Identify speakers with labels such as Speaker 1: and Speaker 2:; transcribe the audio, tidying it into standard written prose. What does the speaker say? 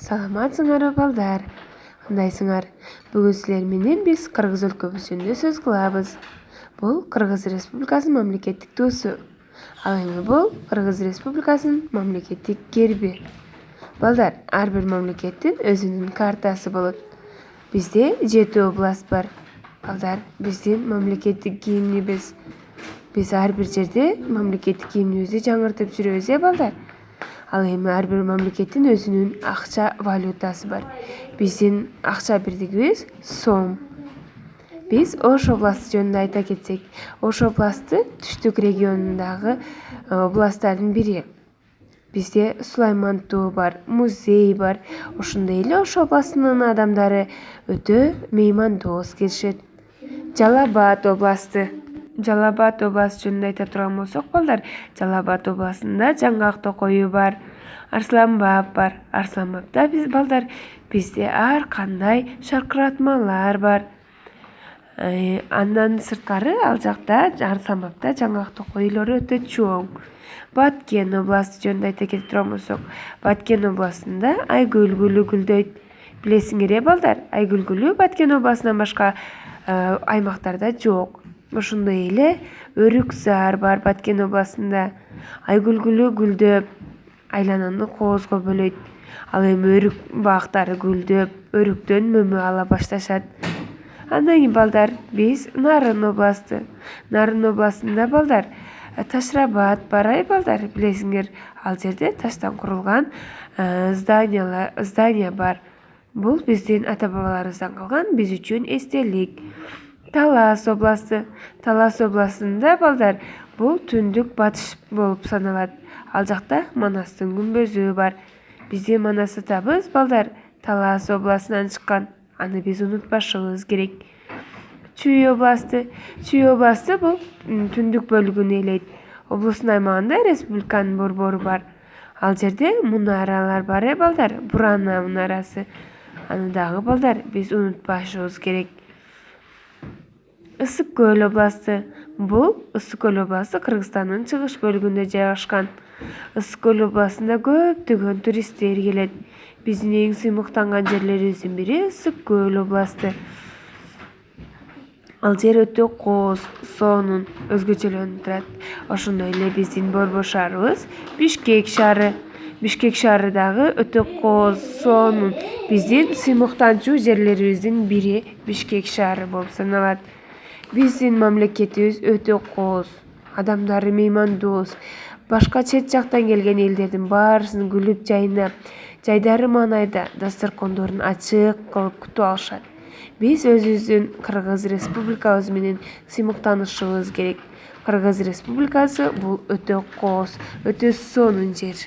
Speaker 1: Саламатсыңар балдар. Кандайсыңар? Бүгүн силер менен биз Кыргыз өлкөбүзүндө сөз кылабыз. Бул Кыргыз Республикасынын мамлекеттик туусу. Ал эми бул Кыргыз Республикасынын мамлекеттик герби. Балдар, ар бир мамлекеттин өзүнүн картасы болот. Бизде 7 област бар. Балдар, биздин мамлекеттик гимнибиз. Биз ар бир жерде мамлекеттик гимнибизди жаңыртып жүрөбүз, балдар. Ал эми ар бир мамлекеттин өзүнүн акча валютасы бар. Биздин акча бирдигибиз сом. Биз Ош областы жөнүндө айта кетсек, Ош областы түштүк регионундагы областтардын бири. Бизде Сулайман тоо бар, музей бар. Ошондой эле Ош областынын адамдары өтө меймандос келишет. Жалал-Абад областы жөнүндө айта турган болсок, балдар, Жалал-Абад областында Жаңгак токою бар, Арсланбаб бар. Арсланбабда биз балдар бизде ар кандай шаркыратмалар бар. Андан сырткары ал жакта Арсланбабда Жаңгак токойлору өтө чоң. Баткен областы жөнүндө айта кетип турган болсок, Баткен областында Айгүл гүлү гүлдөйт. Билесиңер, балдар, Айгүл гүлү Баткен областынан башка аймактарда жок. Ошондой эле Өрүкзар бар Баткен областында. Айгүл гүлү гүлдөп, айлананы коозго бөлөйт. Ал эми өрүк бактары гүлдөп, өрүктөн мөмө ала башташат. Андан кийин балдар, биз Нарын областында балдар Ташрабад бар, балдар, билесиңер, ал жерде таштан курулган здания бар. Бул биздин ата-бабаларыбыздан калган биз үчүн эстелик. Талас областында балдар бул түндүк батыш болуп саналат. Ал жакта Манастын күмбөзү бар. Биздин Манас атабыз балдар Талас областынан чыккан. Аны биз унутпашыбыз керек. Чүй областы бул түндүк бөлүгүн ээлейт. Облустун аймагында республиканын борбору бар. Ал жерде мунаралар бар, балдар, Бурана мунарасы. Аны дагы балдар биз унутпашыбыз керек. Ысык көл областы. Бул Ысык көл областы Кыргызстандын чыгыш бөлүгүндө жайгашкан. Ысык көл областында көптөгөн туристтер келет. Биздин эң сыймыктанган жерлерибиздин бири Ысык көл областы. Ал жер өтө кооз, соонун өзгөчөлөнүп турат. Ошондой эле биздин борбор шаарыбыз Бишкек шаары. Бишкек шаары дагы өтө кооз, соонун биздин сыймыктанчу жерлерибиздин бири Бишкек шаары болуп саналат. Биздин мамлекетибиз өтө кооз, адамдары меймандос. Башка чет жактан келген элдердин баарысын күлүп жайнап, жайдары маанайда дасторкондорун ачык кылып күтүп алышат. Биз өзүбүздүн Кыргыз Республикабыз менен сыймыктанышыбыз керек. Кыргыз Республикасы бул өтө кооз, өтө сонун жер.